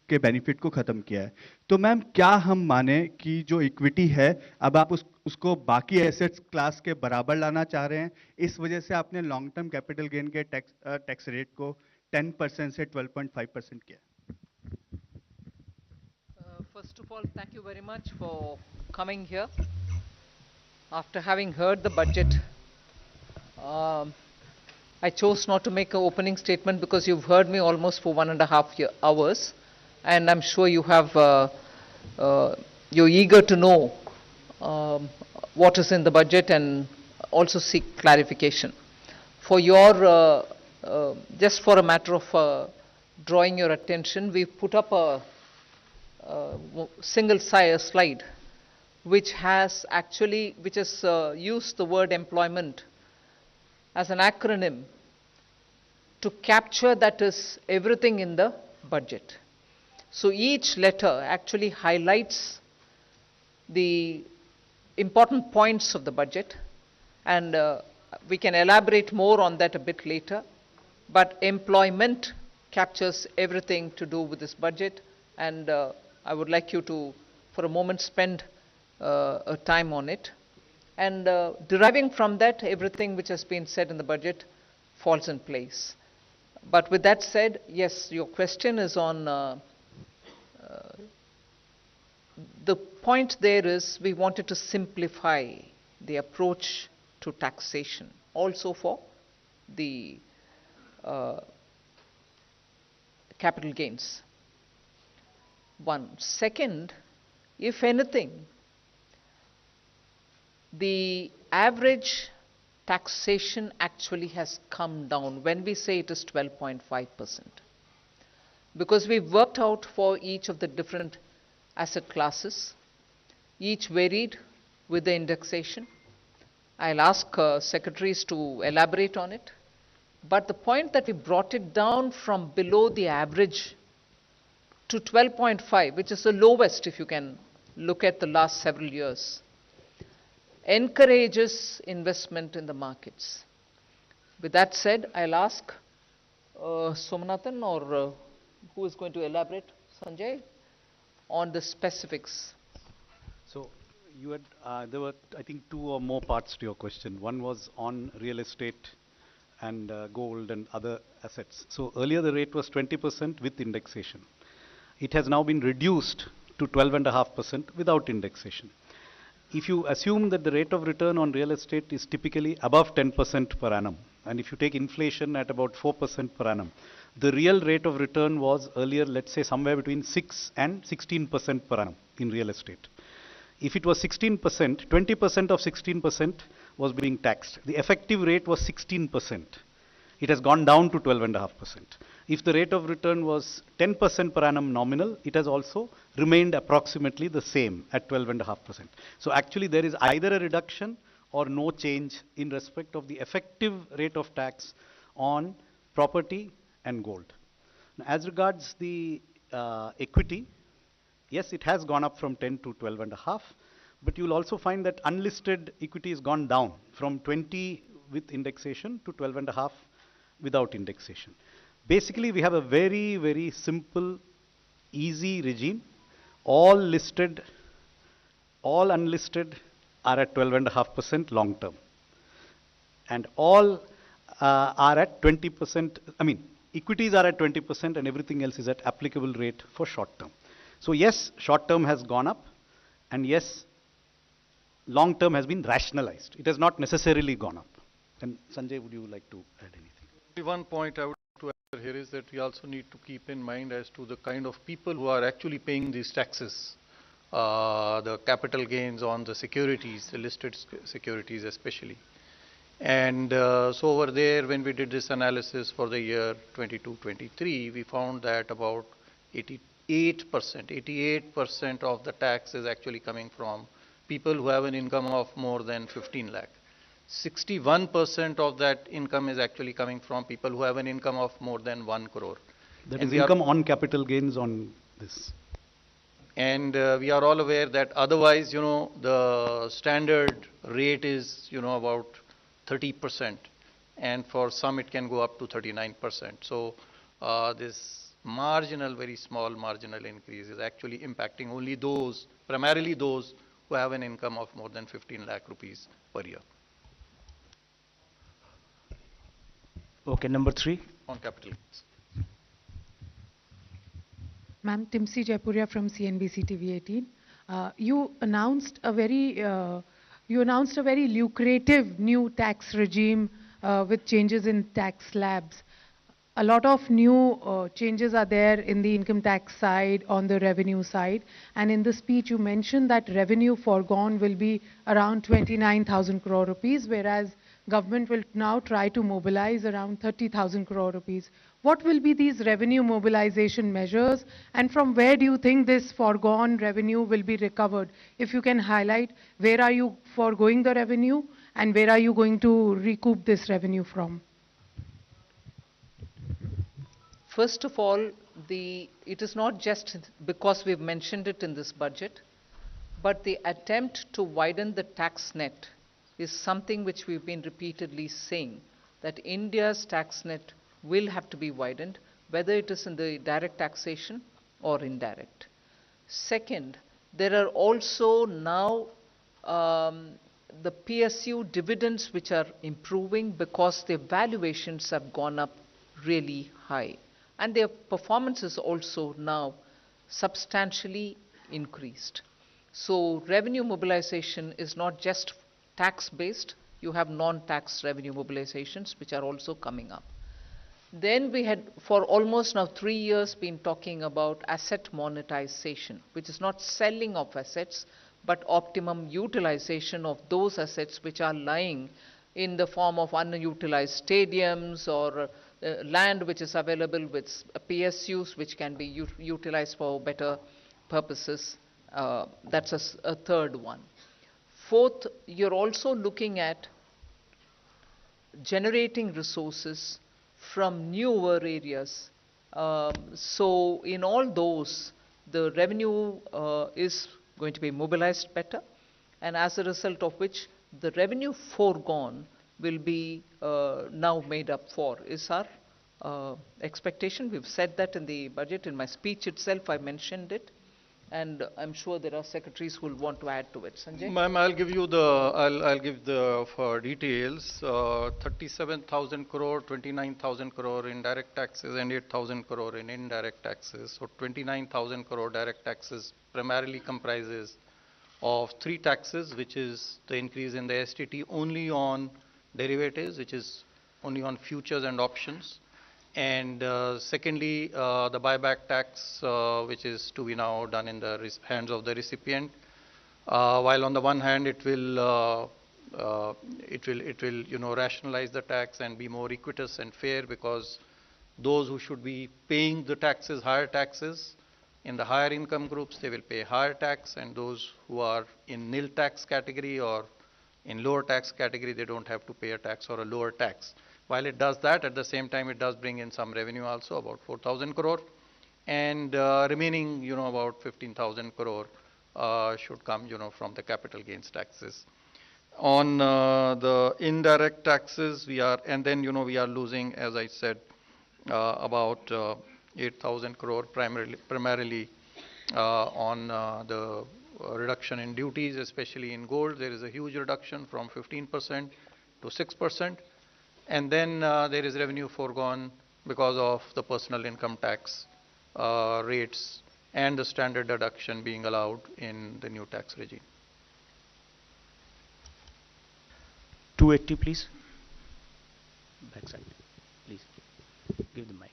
के बेनिफिट को खत्म किया है। तो मैम क्या हम माने कि जो इक्विटी है अब आप उसको बाकी एसेट्स क्लास के बराबर लाना चाह रहे हैं, इस वजह से आपने लॉन्ग टर्म कैपिटल गेन के टैक्स रेट को 10% से 12.5% किया? First of all, thank you very much for coming here. After having heard the budget, I chose not to make an opening statement because you've heard me almost for 1.5 hours, and I'm sure you're eager to know what is in the budget and also seek clarification. For your, just for a matter of drawing your attention, we've put up a single slide which has used the word employment as an acronym to capture that is everything in the budget. So each letter actually highlights the important points of the budget, and we can elaborate more on that a bit later. But employment captures everything to do with this budget, and I would like you to, for a moment, spend a time on it. And deriving from that, everything which has been said in the budget falls in place. But with that said, yes, your question is on the point there is we wanted to simplify the approach to taxation, also for the capital gains. One. Second, if anything, the average taxation actually has come down when we say it is 12.5%. Because we've worked out for each of the different asset classes, each varied with the indexation. I'll ask secretaries to elaborate on it. But the point that we brought it down from below the average to 12.5, which is the lowest if you can look at the last several years, encourages investment in the markets. With that said, I'll ask Somanathan or who is going to elaborate, Sanjay, on the specifics. So you had, there were, I think, two or more parts to your question. One was on real estate and gold and other assets. So earlier the rate was 20% with indexation. It has now been reduced to 12.5% without indexation. If you assume that the rate of return on real estate is typically above 10% per annum, and if you take inflation at about 4% per annum, the real rate of return was earlier, let's say, somewhere between 6 and 16% per annum in real estate. If it was 16%, 20% of 16% was being taxed. The effective rate was 16%. It has gone down to 12.5%. If the rate of return was 10% per annum nominal, it has also remained approximately the same at 12.5%. So actually there is either a reduction or no change in respect of the effective rate of tax on property and gold. Now, as regards the equity, yes, it has gone up from 10 to 12.5, but you'll also find that unlisted equity has gone down from 20 with indexation to 12.5 without indexation. Basically, we have a very, very simple, easy regime. All listed, all unlisted are at 12.5% long term. And all are at 20%, equities are at 20% and everything else is at applicable rate for short term. So yes, short term has gone up, and yes, long term has been rationalized. It has not necessarily gone up. And Sanjay, would you like to add anything? One point I would like to add here is that we also need to keep in mind as to the kind of people who are actually paying these taxes, the capital gains on the securities, the listed securities especially. And so over there, when we did this analysis for the year 22-23, we found that about 88% of the tax is actually coming from people who have an income of more than 15 lakh. 61% of that income is actually coming from people who have an income of more than 1 crore. That is income on capital gains on this. And we are all aware that otherwise, the standard rate is, about 30%. And for some, it can go up to 39%. So this marginal, very small marginal increase is actually impacting only those, primarily those who have an income of more than 15 lakh rupees per year. Okay, number 3. On capital gains. Ma'am, Timsi Jaipuria from CNBC TV 18. You announced a very lucrative new tax regime with changes in tax slabs. A lot of new changes are there in the income tax side, on the revenue side. And in the speech, you mentioned that revenue foregone will be around 29,000 crore rupees, whereas government will now try to mobilize around 30,000 crore rupees. What will be these revenue mobilization measures, and from where do you think this foregone revenue will be recovered? If you can highlight, where are you foregoing the revenue, and where are you going to recoup this revenue from? First of all, it is not just because we've mentioned it in this budget, but the attempt to widen the tax net is something which we've been repeatedly saying, that India's tax net will have to be widened, whether it is in the direct taxation or indirect. Second, there are also now the PSU dividends which are improving because their valuations have gone up really high. And their performance is also now substantially increased. So revenue mobilization is not just tax-based, you have non-tax revenue mobilizations which are also coming up. Then we had, for almost now 3 years, been talking about asset monetization, which is not selling of assets, but optimum utilization of those assets which are lying in the form of unutilized stadiums or land which is available with PSUs which can be utilized for better purposes. That's a third one. Fourth, you're also looking at generating resources from newer areas. So in all those, the revenue is going to be mobilized better, and as a result of which the revenue foregone will be now made up for, is our expectation. We've said that in the budget. In my speech itself, I mentioned it, and I'm sure there are secretaries who will want to add to it. Sanjay? Ma'am, I'll give the for details. 37,000 crore, 29,000 crore in direct taxes and 8,000 crore in indirect taxes. So 29,000 crore direct taxes primarily comprises of 3 taxes, which is the increase in the STT only on derivatives, which is only on futures and options. And secondly, the buyback tax, which is to be now done in the hands of the recipient. While on the one hand, it will rationalize the tax and be more equitous and fair, because those who should be paying the taxes, higher taxes, in the higher income groups, they will pay higher tax, and those who are in nil tax category or in lower tax category, they don't have to pay a tax or a lower tax. While it does that, at the same time, it does bring in some revenue also, about 4,000 crore, and remaining, about 15,000 crore should come, from the capital gains taxes. On the indirect taxes, we are losing, as I said, about 8,000 crore primarily on the reduction in duties, especially in gold. There is a huge reduction from 15% to 6%. And then there is revenue foregone because of the personal income tax rates and the standard deduction being allowed in the new tax regime. 280, please. Backside, please. Give the mic.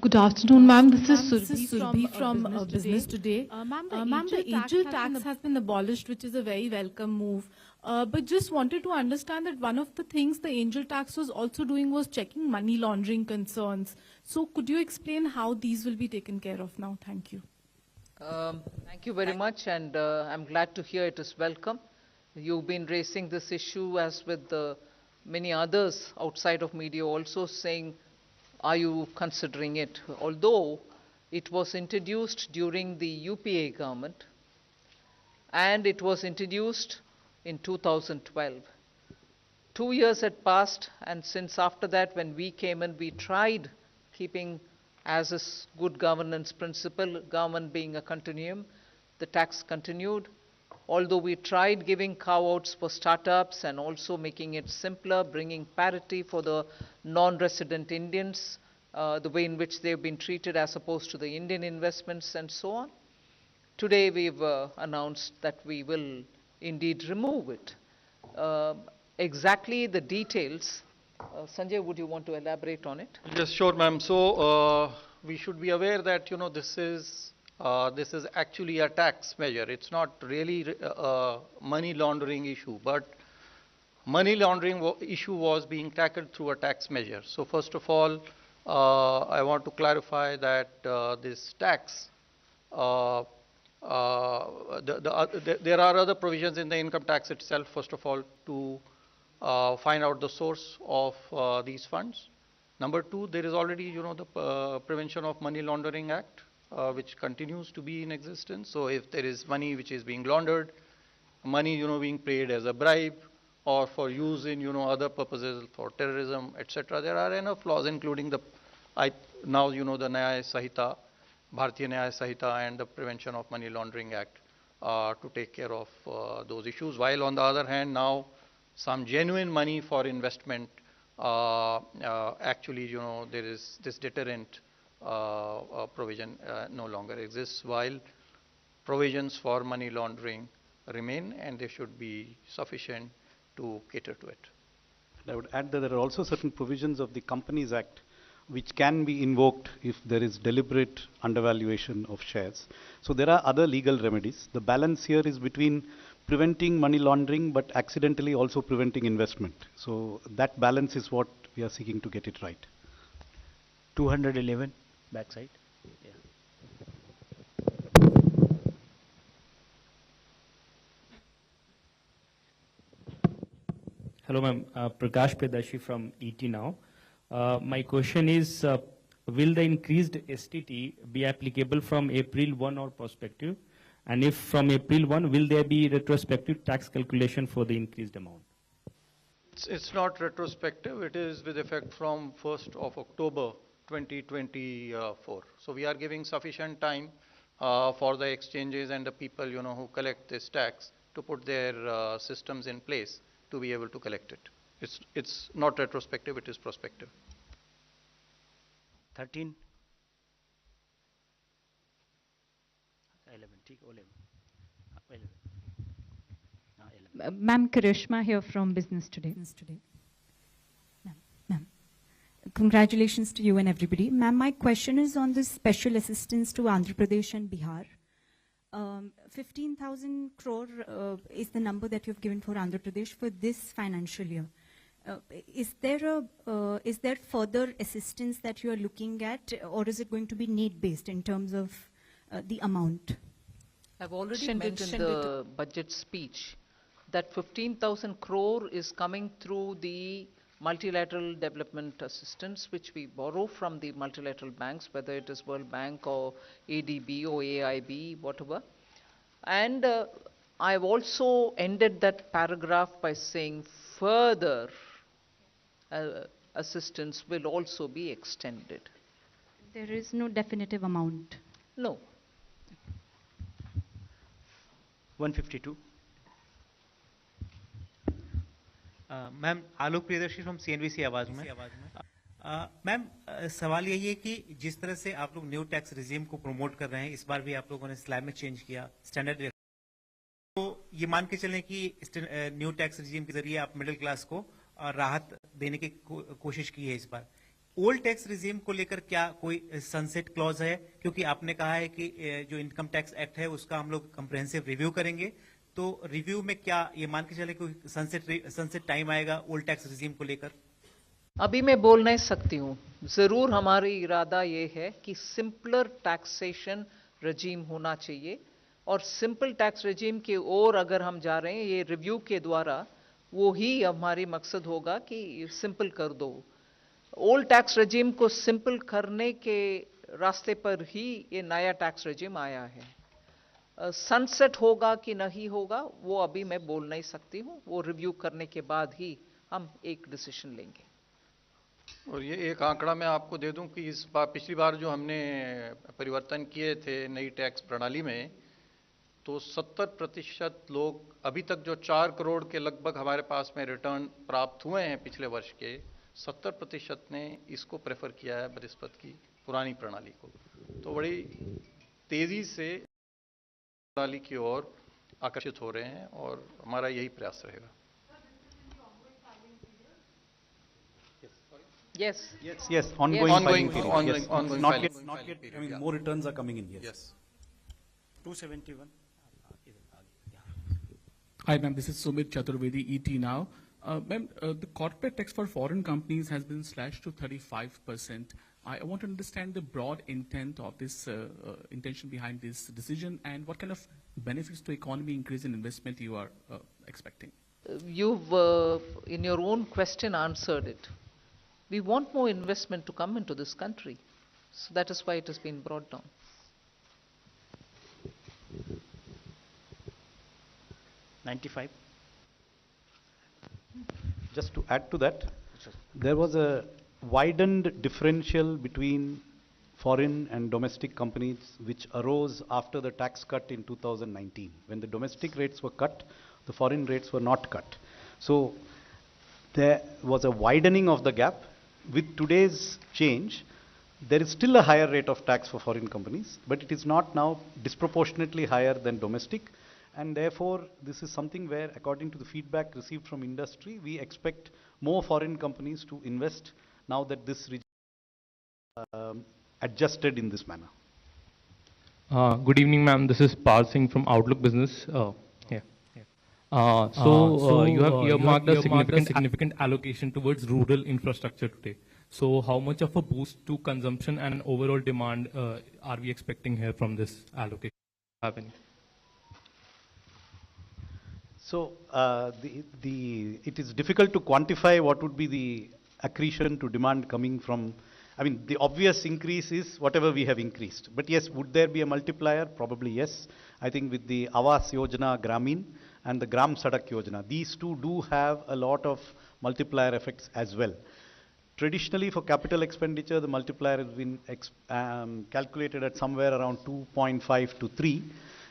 Good afternoon, ma'am. This is Surbhi from Business Today. Ma'am, the angel tax has been abolished, which is a very welcome move. But just wanted to understand that one of the things the angel tax was also doing was checking money laundering concerns. So could you explain how these will be taken care of now? Thank you. Thank you very much, and I'm glad to hear it is welcome. You've been raising this issue, as with many others outside of media also, saying, are you considering it? Although it was introduced during the UPA government, and it was introduced in 2012. 2 years had passed, and since after that, when we came in, we tried keeping as is good governance principle, government being a continuum, the tax continued. Although we tried giving carve-outs for startups and also making it simpler, bringing parity for the non-resident Indians, the way in which they've been treated as opposed to the Indian investments and so on. Today we've announced that we will indeed remove it. Exactly the details, Sanjay, would you want to elaborate on it? Yes, sure, ma'am. So we should be aware that this is actually a tax measure. It's not really a money laundering issue, but money laundering issue was being tackled through a tax measure. So first of all, I want to clarify that this tax, there are other provisions in the income tax itself, first of all, to find out the source of these funds. Number two, there is already, the Prevention of Money Laundering Act, which continues to be in existence. So if there is money which is being laundered, money, being paid as a bribe or for use in, other purposes for terrorism, etc., there are enough laws, including the, now, the Nyaya Sahita, Bharatiya Nyaya Sahita and the Prevention of Money Laundering Act to take care of those issues. While on the other hand, now some genuine money for investment, actually, there is this deterrent provision no longer exists, while provisions for money laundering remain, and they should be sufficient to cater to it. And I would add that there are also certain provisions of the Companies Act which can be invoked if there is deliberate undervaluation of shares. So there are other legal remedies. The balance here is between preventing money laundering but accidentally also preventing investment. So that balance is what we are seeking to get it right. 211, backside. Yeah. Hello, ma'am. Prakash Predashi from ET Now. My question is, will the increased STT be applicable from April 1 or prospective? And if from April 1, will there be retrospective tax calculation for the increased amount? It's not retrospective. It is with effect from 1st of October 2024. So we are giving sufficient time for the exchanges and the people, who collect this tax to put their systems in place to be able to collect it. It's not retrospective, it is prospective. 13. 11. 11. 11. Ma'am, Karishma here from Business Today. Ma'am, congratulations to you and everybody. Ma'am, my question is on this special assistance to Andhra Pradesh and Bihar. 15,000 crore is the number that you've given for Andhra Pradesh for this financial year. Is there further assistance that you are looking at, or is it going to be need-based in terms of the amount? I've already mentioned in the budget speech that 15,000 crore is coming through the multilateral development assistance, which we borrow from the multilateral banks, whether it is World Bank or ADB or AIB, whatever. And I've also ended that paragraph by saying further assistance will also be extended. There is no definitive amount? No. 152. Ma'am Alok Priyadarshi from CNBC आवाज में ma'am सवाल यही है कि जिस तरह से आप लोग न्यू टैक्स रिजीम को प्रमोट कर रहे हैं, इस बार भी आप लोगों ने स्लैब में चेंज किया स्टैंडर्ड, तो ये मान के चलें कि न्यू टैक्स रिजीम के जरिए आप मिडिल क्लास को राहत देने की कोशिश की है। इस बार ओल्ड टैक्स रिजीम को लेकर क्या कोई सनसेट क्लॉज है? क्योंकि आपने कहा है कि जो इनकम टैक्स एक्ट है उसका हम लोग कंप्रिहेंसिव रिव्यू करेंगे, तो रिव्यू में क्या ये मान के चले कोई सनसेट टाइम आएगा ओल्ड टैक्स रिजीम को लेकर? अभी मैं बोल नहीं सकती हूँ। जरूर हमारी इरादा ये है कि सिंपलर टैक्सेशन रजीम होना चाहिए, और सिंपल टैक्स रजीम की ओर अगर हम जा रहे हैं ये रिव्यू के द्वारा, वो ही हमारी मकसद होगा कि सिंपल कर दो। ओल्ड टैक्स रजीम को सिंपल करने के रास्ते पर ही ये नया टैक्स रजीम आया है। सनसेट होगा कि नहीं होगा वो अभी मैं बोल नहीं सकती हूँ, वो रिव्यू करने के बाद ही हम एक डिसीजन लेंगे। और ये एक आंकड़ा मैं आपको दे दूं कि इस बार पिछली बार जो हमने परिवर्तन किए थे नई टैक्स प्रणाली में, तो 70% लोग अभी तक जो 4 करोड़ के लगभग हमारे पास में रिटर्न प्राप्त हुए हैं पिछले वर्ष के, 70% ने इसको प्रेफर किया है बनिस्बत की पुरानी प्रणाली को। तो बड़ी तेजी से प्रणाली की ओर आकर्षित हो रहे हैं और हमारा यही प्रयास रहेगा। Yes. Yes, ongoing Ongoing, filing period. ongoing, Yes, ongoing not filing. yet, Not yet, I mean, more returns are coming in, yes. 271. Hi, ma'am. This is Sumit Chaturvedi, ET Now. Ma'am, the corporate tax for foreign companies has been slashed to 35%. I want to understand the broad intent of this intention behind this decision, and what kind of benefits to economy increase in investment you are expecting. You've, in your own question, answered it. We want more investment to come into this country. So that is why it has been brought down. $95. Just to add to that, there was a widened differential between foreign and domestic companies which arose after the tax cut in 2019. When the domestic rates were cut, the foreign rates were not cut. So there was a widening of the gap. With today's change, there is still a higher rate of tax for foreign companies, but it is not now disproportionately higher than domestic. And therefore, this is something where, according to the feedback received from industry, we expect more foreign companies to invest now that this regime adjusted in this manner. Good evening, ma'am. This is Pal Singh from Outlook Business. You have earmarked a significant allocation towards rural infrastructure today. So how much of a boost to consumption and overall demand are we expecting here from this allocation? So it is difficult to quantify what would be the accretion to demand coming from. I mean, the obvious increase is whatever we have increased. But yes, would there be a multiplier? Probably yes. I think with the Awas Yojana Gramin and the Gram Sadak Yojana, these two do have a lot of multiplier effects as well. Traditionally, for capital expenditure, the multiplier has been calculated at somewhere around 2.5 to 3.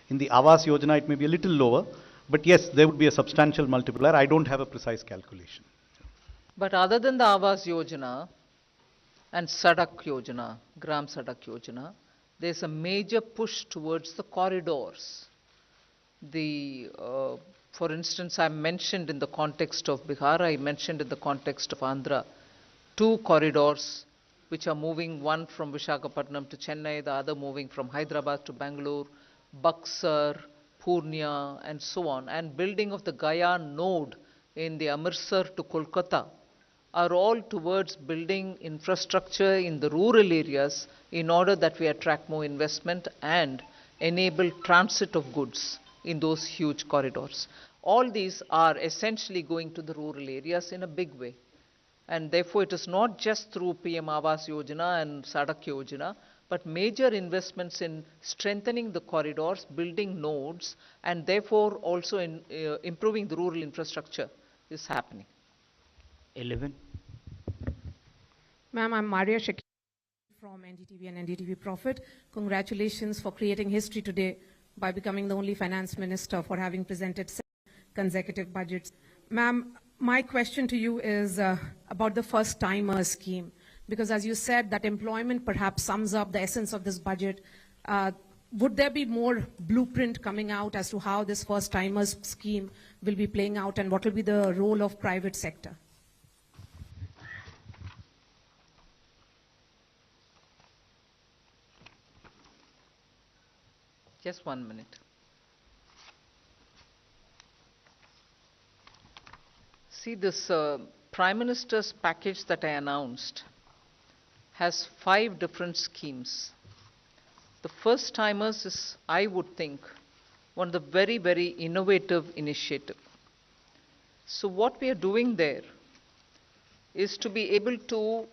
In the Awas Yojana, it may be a little lower. But yes, there would be a substantial multiplier. I don't have a precise calculation. But other than the Awas Yojana and Sadak Yojana, Gram Sadak Yojana, there's a major push towards the corridors. For instance, I mentioned in the context of Bihar, I mentioned in the context of Andhra, 2 corridors which are moving, one from Visakhapatnam to Chennai, the other moving from Hyderabad to Bangalore, Buxar, Purnia, and so on, and building of the Gaya node in the Amritsar to Kolkata are all towards building infrastructure in the rural areas in order that we attract more investment and enable transit of goods in those huge corridors. All these are essentially going to the rural areas in a big way. And therefore, it is not just through PM Awas Yojana and Sadak Yojana, but major investments in strengthening the corridors, building nodes, and therefore also in improving the rural infrastructure is happening. 11. Ma'am, I'm Maria Shakir from NDTV and NDTV Profit. Congratulations for creating history today by becoming the only finance minister for having presented 7 consecutive budgets. Ma'am, my question to you is about the first-timer scheme. Because as you said, that employment perhaps sums up the essence of this budget. Would there be more blueprint coming out as to how this first-timers scheme will be playing out, and what will be the role of private sector? Just 1 minute. See, this Prime Minister's package that I announced has 5 different schemes. The first timers is, I would think, one of the very, very innovative initiative. So what we are doing there is to be able to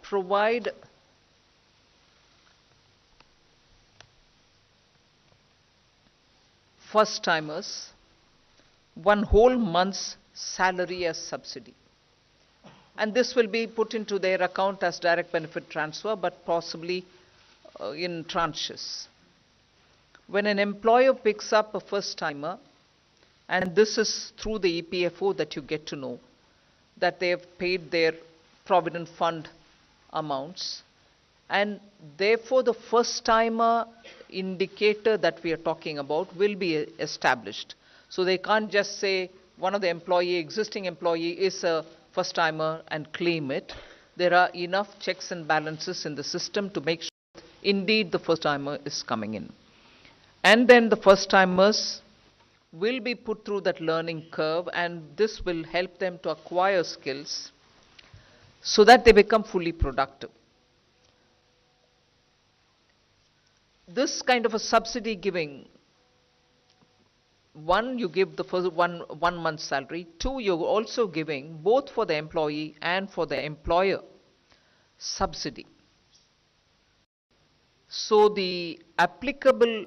provide first timers 1 whole month's salary as subsidy. And this will be put into their account as direct benefit transfer, but possibly in tranches. When an employer picks up a first-timer, and this is through the EPFO that you get to know that they have paid their provident fund amounts, and therefore the first-timer indicator that we are talking about will be established. So they can't just say one of the existing employee is a first-timer and claim it. There are enough checks and balances in the system to make sure that indeed the first-timer is coming in. And then the first-timers will be put through that learning curve, and this will help them to acquire skills so that they become fully productive. This kind of a subsidy giving, one, you give the first one month's salary. Two, you're also giving both for the employee and for the employer subsidy. So the applicable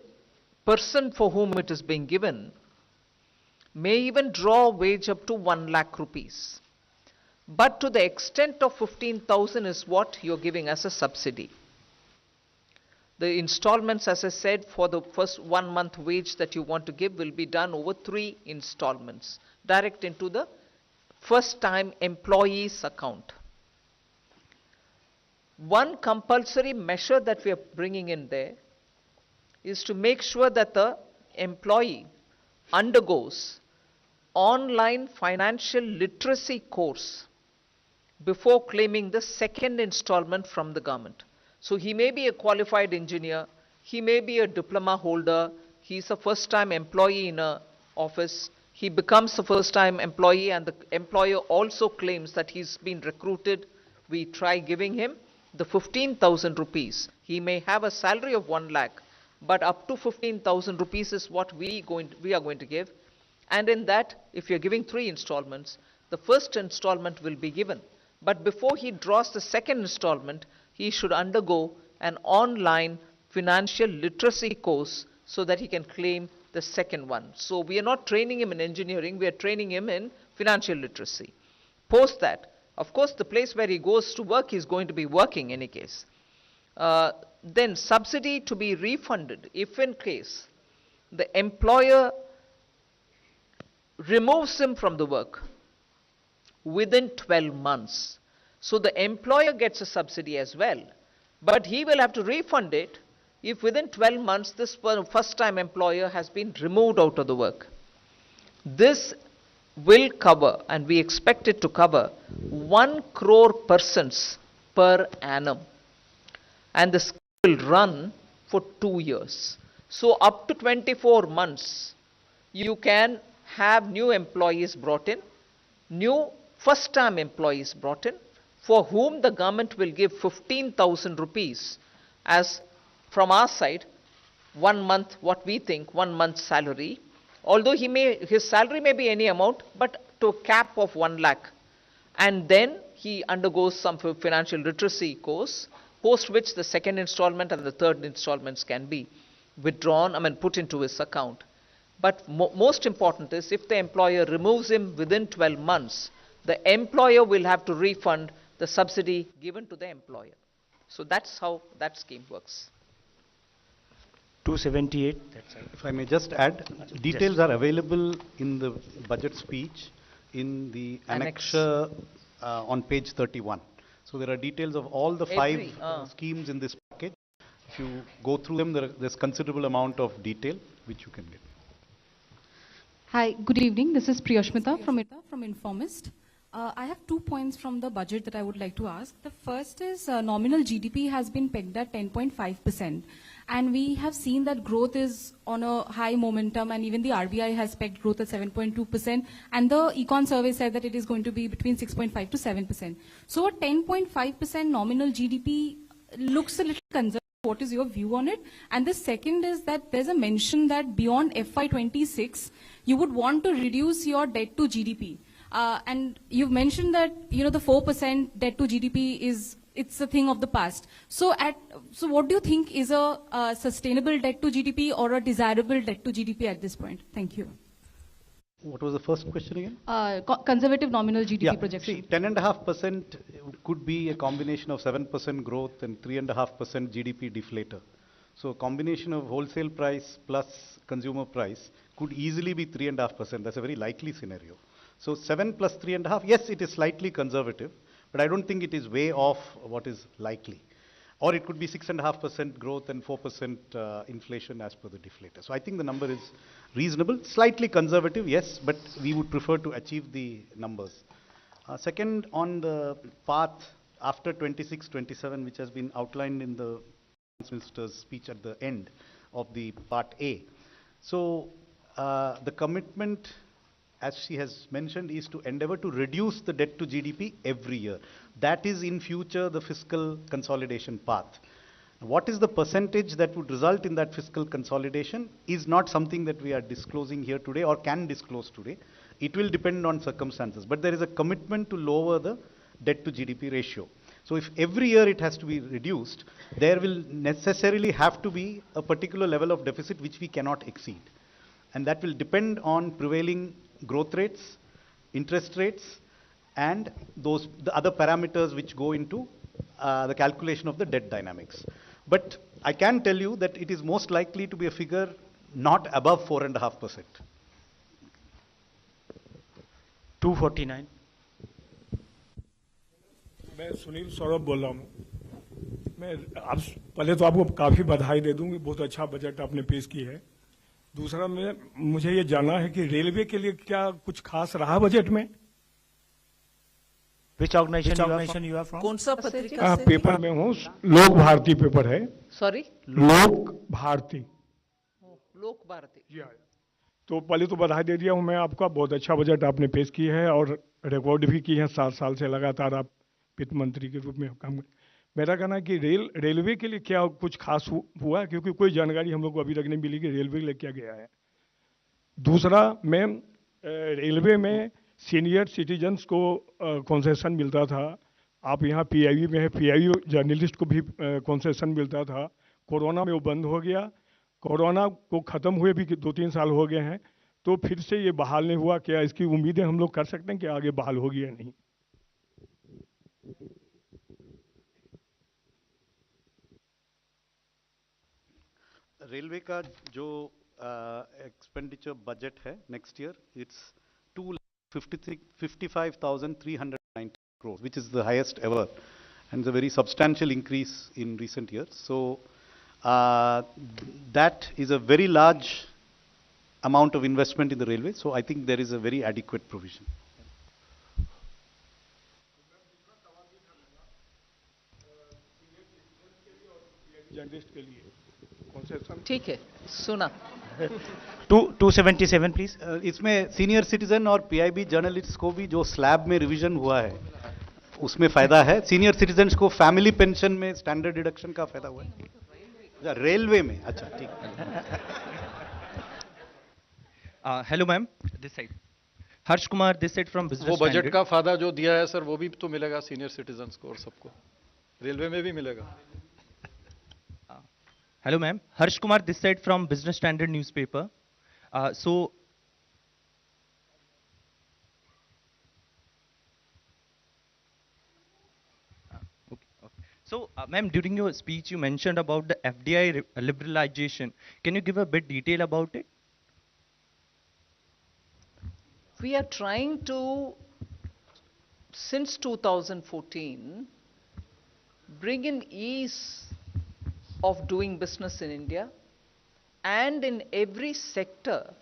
person for whom it is being given may even draw a wage up to 1 lakh rupees. But to the extent of 15,000 is what you're giving as a subsidy. The installments, as I said, for the first 1 month wage that you want to give will be done over 3 installments, direct into the first time employee's account. One compulsory measure that we are bringing in there is to make sure that the employee undergoes online financial literacy course before claiming the second installment from the government. So he may be a qualified engineer, he may be a diploma holder, he's a first-time employee in an office, he becomes a first-time employee and the employer also claims that he's been recruited. We try giving him the 15,000 rupees. He may have a salary of 1 lakh, but up to 15,000 rupees is what we are going to give. And in that, if you're giving 3 installments, the first installment will be given. But before he draws the second installment, he should undergo an online financial literacy course so that he can claim the second one. So we are not training him in engineering, we are training him in financial literacy. Post that, of course, the place where he goes to work, he's going to be working in any case. Then subsidy to be refunded if in case the employer removes him from the work within 12 months. So the employer gets a subsidy as well, but he will have to refund it if within 12 months this first-time employer has been removed out of the work. This will cover, and we expect it to cover, 1 crore persons per annum. And this will run for 2 years. So up to 24 months, you can have new employees brought in, new first-time employees brought in, for whom the government will give 15,000 rupees as, from our side, 1 month, what we think, 1 month's salary. Although his salary may be any amount, but to a cap of 1 lakh. And then he undergoes some financial literacy course, post which the second installment and the third installments can be withdrawn, put into his account. But most important is, if the employer removes him within 12 months, the employer will have to refund the subsidy given to the employer. So that's how that scheme works. 278. If I may just add, details are available in the budget speech in the annexure on page 31. So there are details of all the 5 schemes in this package. If you go through them, there's considerable amount of detail which you can get. Hi, good evening. This is Priyashmita from Informist. I have 2 points from the budget that I would like to ask. The first is nominal GDP has been pegged at 10.5%. And we have seen that growth is on a high momentum, and even the RBI has pegged growth at 7.2%. And the Econ survey said that it is going to be between 6.5 to 7%. So a 10.5% nominal GDP looks a little conservative. What is your view on it? And the second is that there's a mention that beyond FY26, you would want to reduce your debt to GDP. And you've mentioned that, the 4% debt to GDP it's a thing of the past. So what do you think is a sustainable debt to GDP or a desirable debt to GDP at this point? Thank you. What was the first question again? Conservative nominal GDP Yeah, projection. see, 10.5% could be a combination of 7% growth and 3.5% GDP deflator. So a combination of wholesale price plus consumer price could easily be 3.5%. That's a very likely scenario. So 7 plus 3.5, yes, it is slightly conservative, but I don't think it is way off what is likely. Or it could be 6.5% growth and 4% inflation as per the deflator. So I think the number is reasonable, slightly conservative, yes, but we would prefer to achieve the numbers. Second, on the path after 26-27, which has been outlined in the Finance Minister's speech at the end of the part A. So the commitment, as she has mentioned, is to endeavor to reduce the debt to GDP every year. That is in future the fiscal consolidation path. What is the percentage that would result in that fiscal consolidation is not something that we are disclosing here today or can disclose today. It will depend on circumstances, but there is a commitment to lower the debt to GDP ratio. So if every year it has to be reduced, there will necessarily have to be a particular level of deficit which we cannot exceed. And that will depend on prevailing growth rates, interest rates, and the other parameters which go into the calculation of the debt dynamics. But I can tell you that it is most likely to be a figure not above 4.5%. 249. मैं सुनील सौरभ बोल रहा हूँ। मैं आप पहले तो आपको काफ़ी बधाई दे दूंगी, बहुत अच्छा बजट आपने पेश की है। दूसरा मुझे ये जानना है कि रेलवे के लिए क्या कुछ खास रहा बजट में? Which organization you are from? कौन सा पत्रिका से? पेपर में हूँ, लोक भारती पेपर है। Sorry? लोक भारती। लोक भारती। जी हाँ। तो पहले तो बधाई दे दिया हूँ मैं आपका, बहुत अच्छा बजट आपने पेश की है और रिकॉर्ड भी की है, 7 साल से लगातार आप वित्त मंत्री के रूप में काम। मेरा कहना है कि रेलवे के लिए क्या कुछ खास हुआ, क्योंकि कोई जानकारी हम लोग को अभी तक नहीं मिली कि रेलवे के लिए क्या गया है। दूसरा, मैं रेलवे में सीनियर सिटीजन्स को कंसेशन मिलता था, आप यहाँ पीआईबी में है, पीआईबी जर्नलिस्ट को भी कंसेशन मिलता था। कोरोना में वो बंद हो गया, कोरोना को ख़त्म हुए भी 2-3 साल हो गए हैं, तो फिर से ये बहाल नहीं हुआ। क्या इसकी उम्मीदें हम लोग कर सकते हैं कि आगे बहाल होगी या नहीं? रेलवे का जो एक्सपेंडिचर बजट है next year, it's 2,55,390 crores, which is the highest ever, and it's a very substantial increase in recent years. So that is a very large amount of investment in the railway. So I think there is a very adequate provision. Journalist के लिए concession ठीक है, सुना। 277 please. इसमें senior citizen और PIB journalist को भी जो स्लैब में रिवीजन हुआ है उसमें फायदा है। सीनियर सिटीजन्स को फैमिली पेंशन में स्टैंडर्ड डिडक्शन का फायदा हुआ है। रेलवे में, अच्छा ठीक। Hello ma'am, this side Harsh Kumar, this side from business. वो बजट का फायदा जो दिया है सर, वो भी तो मिलेगा सीनियर सिटीजन्स को और सबको, रेलवे में भी मिलेगा। Hello ma'am, Harsh Kumar this side from Business Standard newspaper. Ma'am, during your speech you mentioned about the FDI liberalization. Can you give a bit detail about it? We are trying to, since 2014, bring in ease of doing business in India, and in every sector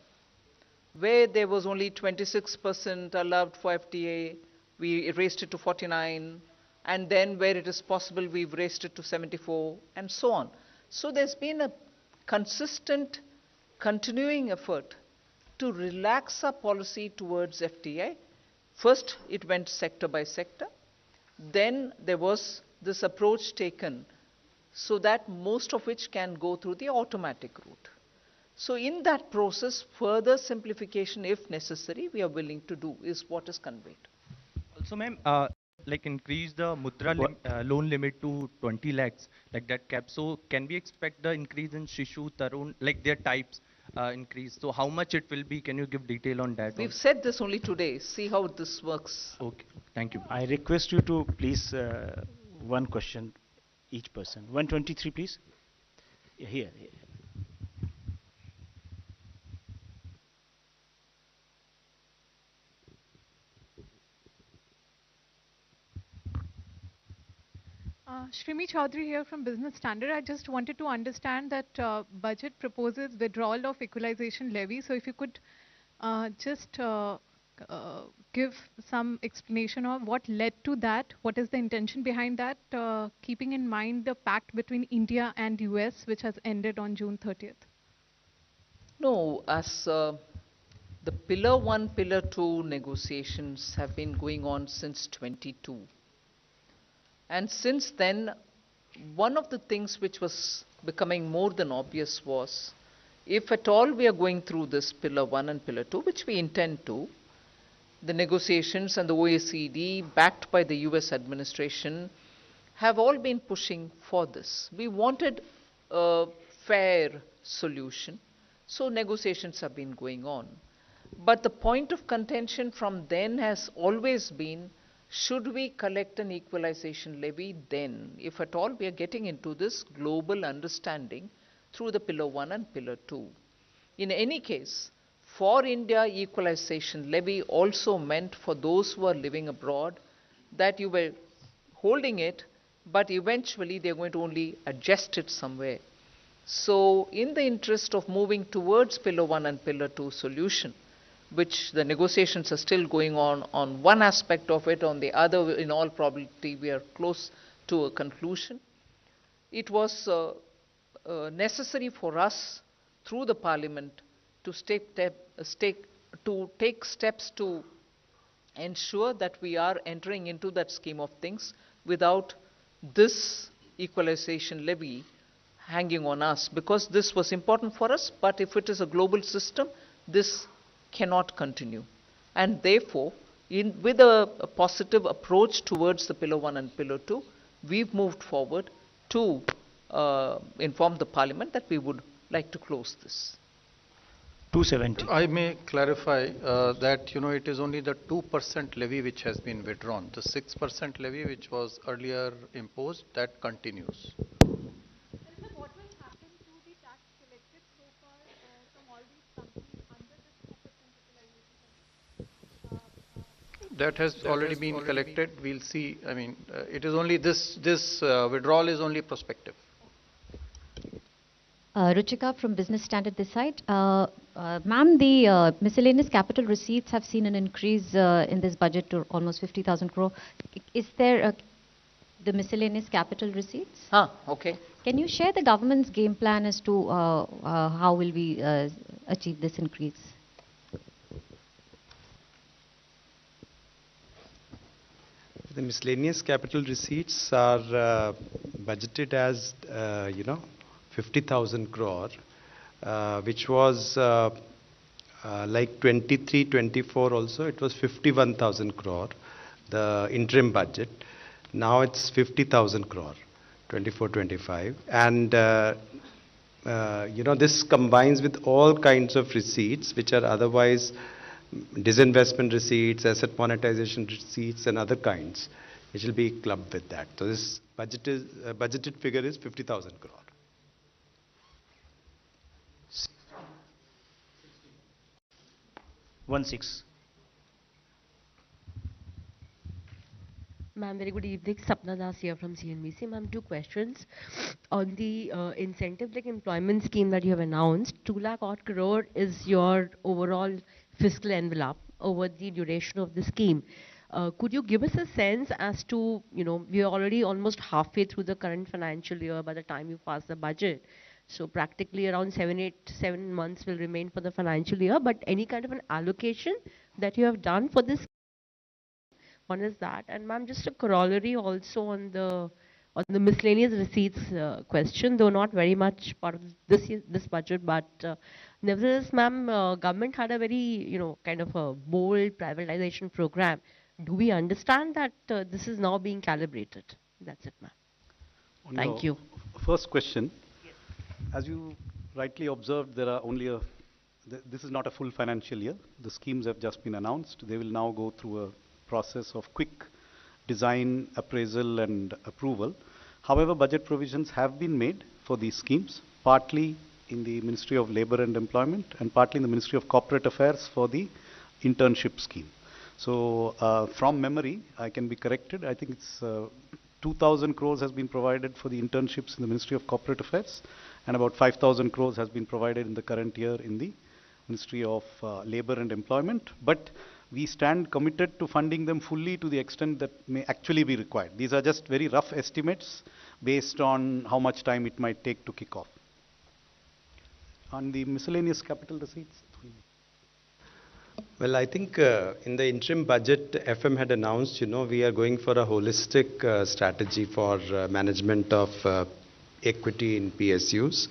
where there was only 26% allowed for FTA, we raised it to 49, and then where it is possible we've raised it to 74, and so on. So there's been a consistent, continuing effort to relax our policy towards FTA. First, it went sector by sector. Then there was this approach taken so that most of which can go through the automatic route. So in that process, further simplification, if necessary, we are willing to do, is what is conveyed. Also, ma'am, like increase the Mudra loan limit to 20 lakhs, like that cap. So can we expect the increase in Shishu, Tarun, like their types, increase. So how much it will be? Can you give detail on that? We've said this only today. See how this works. Okay. Thank you. I request you to please one question each person. 123, please. Here. Shrimi Chaudhary here from Business Standard. I just wanted to understand that budget proposes withdrawal of equalization levy. So if you could just give some explanation of what led to that, what is the intention behind that, keeping in mind the pact between India and US, which has ended on June 30th. No, as the Pillar 1, Pillar 2 negotiations have been going on since 22. And since then, one of the things which was becoming more than obvious was, if at all we are going through this Pillar 1 and Pillar 2, which we intend to, the negotiations and the OECD, backed by the US administration, have all been pushing for this. We wanted a fair solution, so negotiations have been going on. But the point of contention from then has always been, should we collect an equalization levy then, if at all we are getting into this global understanding through the Pillar 1 and Pillar 2. In any case, for India, equalization levy also meant for those who are living abroad that you were holding it, but eventually they are going to only adjust it somewhere. So in the interest of moving towards Pillar 1 and Pillar 2 solution, which the negotiations are still going on one aspect of it, on the other, in all probability, we are close to a conclusion. It was necessary for us, through the Parliament, to take steps to ensure that we are entering into that scheme of things without this equalization levy hanging on us, because this was important for us, but if it is a global system, this cannot continue. And therefore, with a positive approach towards the Pillar 1 and Pillar 2, we've moved forward to inform the Parliament that we would like to close this. 270. I may clarify that it is only the 2% levy which has been withdrawn. The 6% levy which was earlier imposed, that continues. That has already been collected. We'll see. I mean, it is only this withdrawal is only prospective. Ruchika from Business Standard this side. Ma'am, the miscellaneous capital receipts have seen an increase in this budget to almost 50,000 crore. Is there the miscellaneous capital receipts? Okay. Can you share the government's game plan as to how will we achieve this increase? The miscellaneous capital receipts are budgeted as 50,000 crore, which was like 23-24 also. It was 51,000 crore, the interim budget. Now it's 50,000 crore, 24-25, and this combines with all kinds of receipts which are otherwise disinvestment receipts, asset monetization receipts, and other kinds, which will be clubbed with that. So this budgeted figure is 50,000 crore. Ma'am, very good evening. Sapna Das here from CNBC. Ma'am, two questions. On the incentive-like employment scheme that you have announced, 2 lakh odd crore is your overall fiscal envelope over the duration of the scheme. Could you give us a sense as to, we are already almost halfway through the current financial year by the time you pass the budget. So practically around 7 months will remain for the financial year, but any kind of an allocation that you have done for this? One is that, and ma'am, just a corollary also on the miscellaneous receipts question, though not very much part of this budget, but nevertheless, ma'am, government had a very kind of a bold privatization program. Do we understand that this is now being calibrated? That's it, ma'am. Thank you. First question. Yes. As you rightly observed, there are only a this is not a full financial year. The schemes have just been announced. They will now go through a process of quick design, appraisal, and approval. However, budget provisions have been made for these schemes, partly in the Ministry of Labour and Employment and partly in the Ministry of Corporate Affairs for the internship scheme. So from memory, I can be corrected. I think it's 2,000 crores has been provided for the internships in the Ministry of Corporate Affairs, and about 5,000 crores has been provided in the current year in the Ministry of Labour and Employment. But we stand committed to funding them fully to the extent that may actually be required. These are just very rough estimates based on how much time it might take to kick off. On the miscellaneous capital receipts? Well, I think in the interim budget, FM had announced, we are going for a holistic strategy for management of equity in PSUs.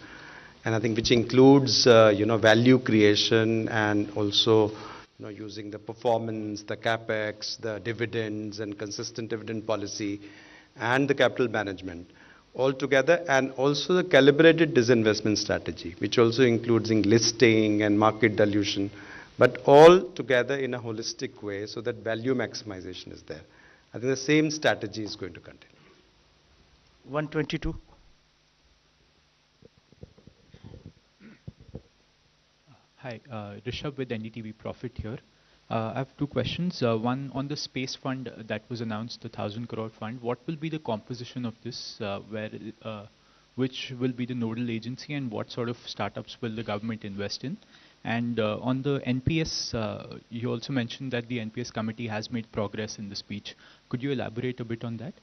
And I think which includes, value creation and also, using the performance, the capex, the dividends and consistent dividend policy and the capital management all together, and also the calibrated disinvestment strategy, which also includes listing and market dilution, but all together in a holistic way so that value maximization is there. I think the same strategy is going to continue. 122. Hi, Rishabh with NDTV Profit here. I have two questions. One on the space fund that was announced, the 1,000 crore fund. What will be the composition of this? Which will be the nodal agency, and what sort of startups will the government invest in? And on the NPS, you also mentioned that the NPS committee has made progress in the speech. Could you elaborate a bit on that?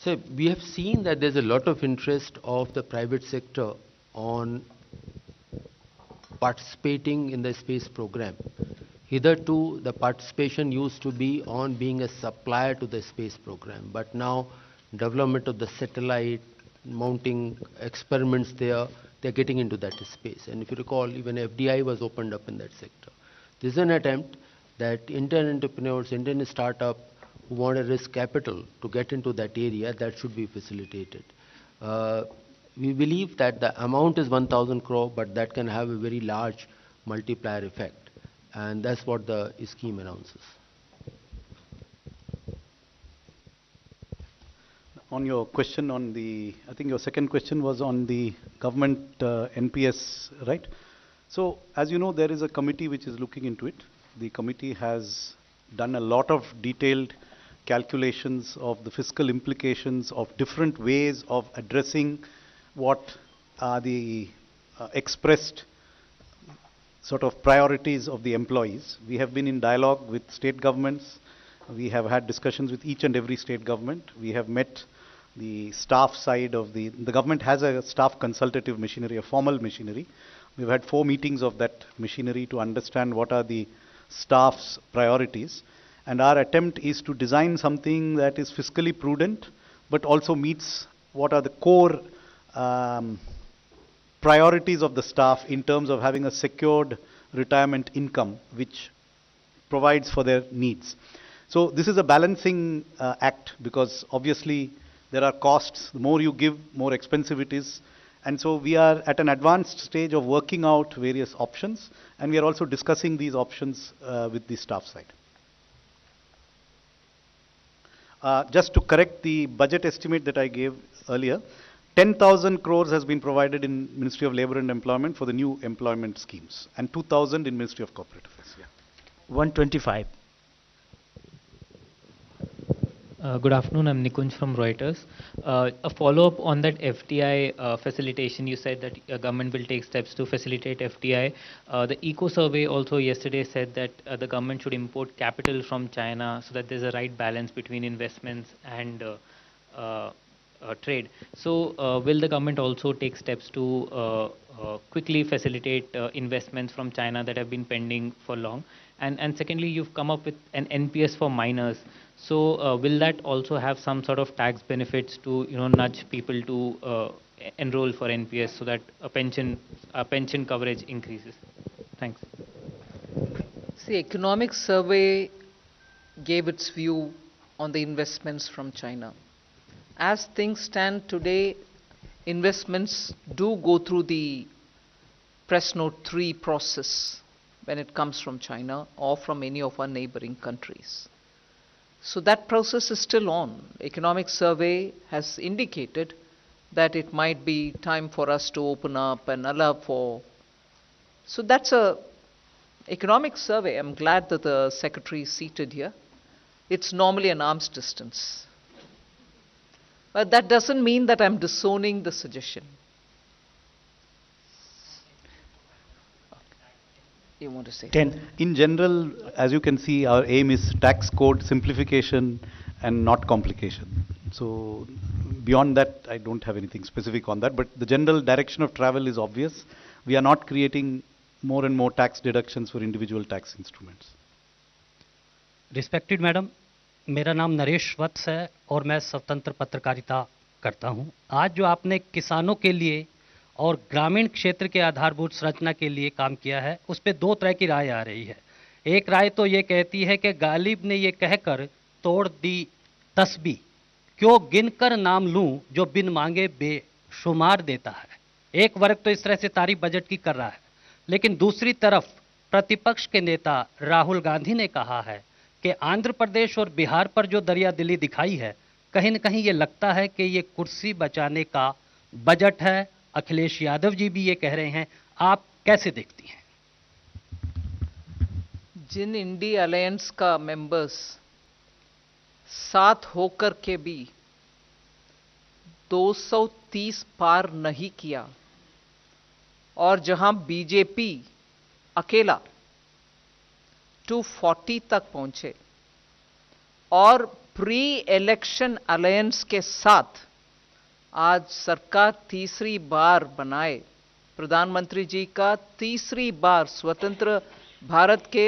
So we have seen that there's a lot of interest of the private sector on participating in the space program. Hitherto, the participation used to be on being a supplier to the space program, but now development of the satellite, mounting experiments there, they're getting into that space. And if you recall, even FDI was opened up in that sector. This is an attempt that Indian entrepreneurs, Indian startup who want to risk capital to get into that area, that should be facilitated. We believe that the amount is 1,000 crore, but that can have a very large multiplier effect. And that's what the scheme announces. On your question on the, I think your second question was on the government NPS, right? So as you know, there is a committee which is looking into it. The committee has done a lot of detailed calculations of the fiscal implications of different ways of addressing what are the expressed sort of priorities of the employees. We have been in dialogue with state governments. We have had discussions with each and every state government. We have met the staff side of the government has a staff consultative machinery, a formal machinery. We've had 4 meetings of that machinery to understand what are the staff's priorities. And our attempt is to design something that is fiscally prudent, but also meets what are the core priorities of the staff in terms of having a secured retirement income, which provides for their needs. So this is a balancing act, because obviously there are costs. The more you give, more expensive it is. And so we are at an advanced stage of working out various options, and we are also discussing these options with the staff side. Just to correct the budget estimate that I gave earlier, 10,000 crores has been provided in Ministry of Labour and Employment for the new employment schemes, and 2,000 in Ministry of Corporate Affairs. Yeah. 125. Good afternoon, I'm Nikunj from Reuters. A follow-up on that FDI facilitation, you said that government will take steps to facilitate FDI. The Eco Survey also yesterday said that the government should import capital from China so that there's a right balance between investments and trade. So will the government also take steps to quickly facilitate investments from China that have been pending for long? And secondly, you've come up with an NPS for minors. So will that also have some sort of tax benefits to nudge people to enroll for NPS so that a pension coverage increases? Thanks. See, Economic Survey gave its view on the investments from China. As things stand today, investments do go through the press note 3 process when it comes from China or from any of our neighboring countries. So that process is still on. Economic survey has indicated that it might be time for us to open up and allow for. So that's a economic survey. I'm glad that the secretary is seated here. It's normally an arm's distance. But that doesn't mean that I'm disowning the suggestion. You want to say? 10. In general, as you can see, our aim is tax code simplification and not complication. So beyond that, I don't have anything specific on that, but the general direction of travel is obvious. We are not creating more and more tax deductions for individual tax instruments. Respected Madam, मेरा नाम नरेश वत्स है और मैं स्वतंत्र पत्रकारिता करता हूं। आज जो आपने किसानों के लिए और ग्रामीण क्षेत्र के आधारभूत संरचना के लिए काम किया है, उस पे दो तरह की राय आ रही है। एक राय तो ये कहती है कि गालिब ने ये कहकर तोड़ दी तस्बीह, क्यों गिनकर नाम लूं जो बिन मांगे बेशुमार देता है। एक वर्ग तो इस तरह से तारीफ बजट की कर रहा है, लेकिन दूसरी तरफ प्रतिपक्ष के नेता राहुल गांधी ने कहा है कि आंध्र प्रदेश और बिहार पर जो दरिया दिली दिखाई है, कहीं न कहीं ये लगता है कि ये कुर्सी बचाने का बजट है। अखिलेश यादव जी भी ये कह रहे हैं, आप कैसे देखती हैं? जिन इंडी अलायंस का मेंबर्स साथ होकर के भी 230 पार नहीं किया और जहां बीजेपी अकेला 240 तक पहुंचे और प्री इलेक्शन अलायंस के साथ आज सरकार तीसरी बार बनाए, प्रधानमंत्री जी का तीसरी बार स्वतंत्र भारत के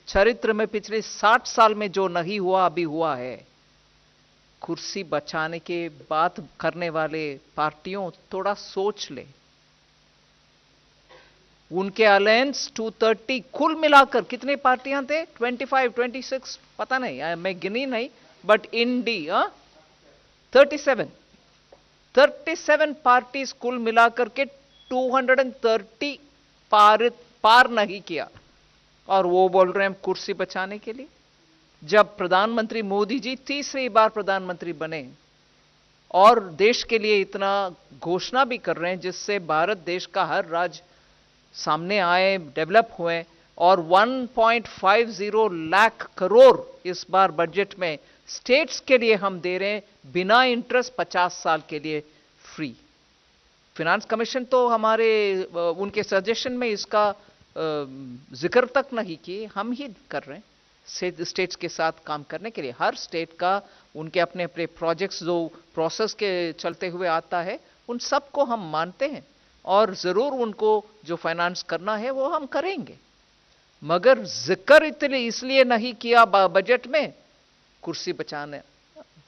चरित्र में पिछले 60 साल में जो नहीं हुआ अभी हुआ है। कुर्सी बचाने के बात करने वाले पार्टियों थोड़ा सोच ले। उनके अलायंस 230 कुल मिलाकर कितने पार्टियां थे? 25, 26 पता नहीं, मैं गिनी नहीं, बट इंडी 37 पार्टीज कुल मिलाकर के 230 पार नहीं किया और वो बोल रहे हैं कुर्सी बचाने के लिए। जब प्रधानमंत्री मोदी जी तीसरी बार प्रधानमंत्री बने और देश के लिए इतना घोषणा भी कर रहे हैं जिससे भारत देश का हर राज्य सामने आए, डेवलप हुए, और 1.50 लाख करोड़ इस बार बजट में स्टेट्स के लिए हम दे रहे हैं बिना इंटरेस्ट 50 साल के लिए फ्री। फिनांस कमीशन तो हमारे उनके सजेशन में इसका जिक्र तक नहीं किए, हम ही कर रहे हैं स्टेट्स के साथ काम करने के लिए। हर स्टेट का उनके अपने अपने प्रोजेक्ट्स जो प्रोसेस के चलते हुए आता है उन सबको हम मानते हैं और जरूर उनको जो फाइनेंस करना है वो हम करेंगे, मगर जिक्र इसलिए नहीं किया बजट में कुर्सी बचाने।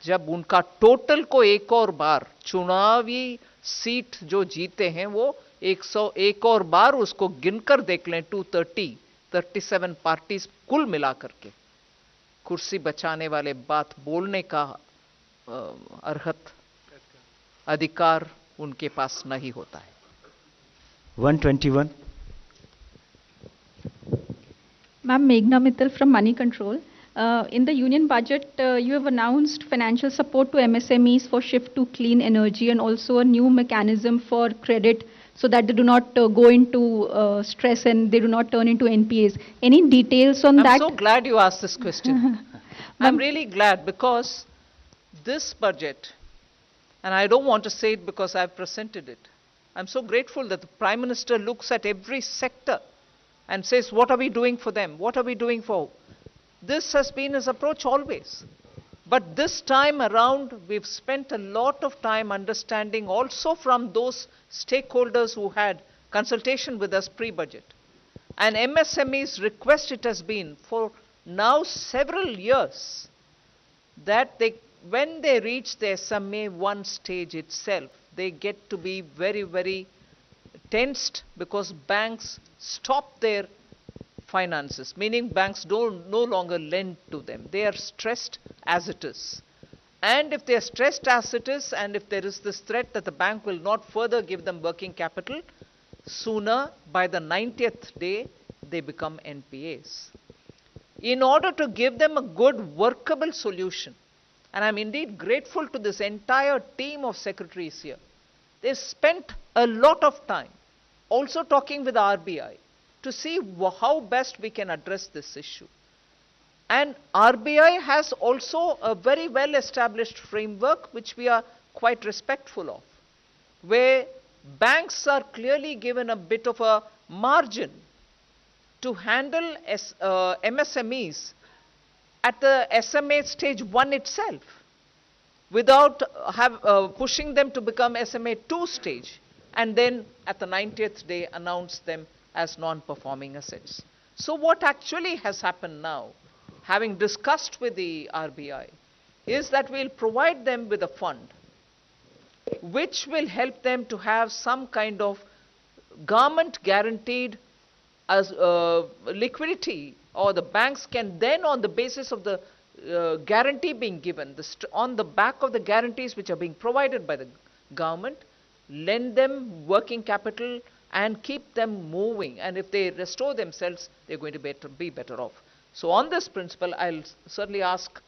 जब उनका टोटल को एक और बार चुनावी सीट जो जीते हैं वो 101 और बार उसको गिनकर देख लें, 37 पार्टीज कुल मिलाकर के कुर्सी बचाने वाले बात बोलने का अर्हत अधिकार उनके पास नहीं होता है। 121. Ma'am, Meghna Mittal from Money Control. In the union budget, you have announced financial support to MSMEs for shift to clean energy and also a new mechanism for credit so that they do not go into stress and they do not turn into NPAs. Any details on that? I'm so glad you asked this question. I'm really glad because this budget, and I don't want to say it because I've presented it, I'm so grateful that the Prime Minister looks at every sector and says, what are we doing for them? What are we doing for? This has been his approach always. But this time around, we've spent a lot of time understanding also from those stakeholders who had consultation with us pre-budget. And MSME's request it has been for now several years that when they reach the SMA 1 stage itself, they get to be very, very tensed because banks stop their finances, meaning banks no longer lend to them. They are stressed as it is. And if they are stressed as it is, and if there is this threat that the bank will not further give them working capital, sooner, by the 90th day, they become NPAs. In order to give them a good workable solution, and I'm indeed grateful to this entire team of secretaries here, they spent a lot of time also talking with RBI to see how best we can address this issue. And RBI has also a very well established framework which we are quite respectful of, where banks are clearly given a bit of a margin to handle MSMEs at the SMA stage 1 itself, without pushing them to become SMA 2 stage, and then at the 90th day announce them as non-performing assets. So what actually has happened now, having discussed with the RBI, is that we'll provide them with a fund which will help them to have some kind of government guaranteed liquidity, or the banks can then, on the basis of the guarantee being given, on the back of the guarantees which are being provided by the government, lend them working capital and keep them moving. And if they restore themselves, they're going to be better off. So on this principle, I'll certainly ask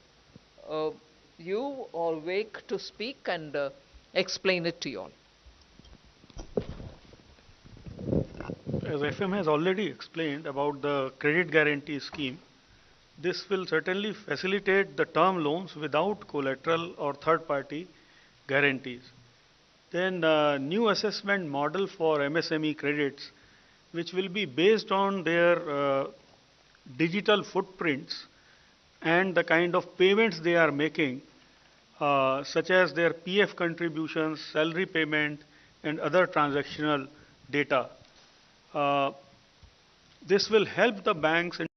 you or Wake to speak and explain it to you all. As FM has already explained about the credit guarantee scheme, this will certainly facilitate the term loans without collateral or third-party guarantees. Then new assessment model for MSME credits, which will be based on their digital footprints and the kind of payments they are making, such as their PF contributions, salary payment, and other transactional data. This will help the banks in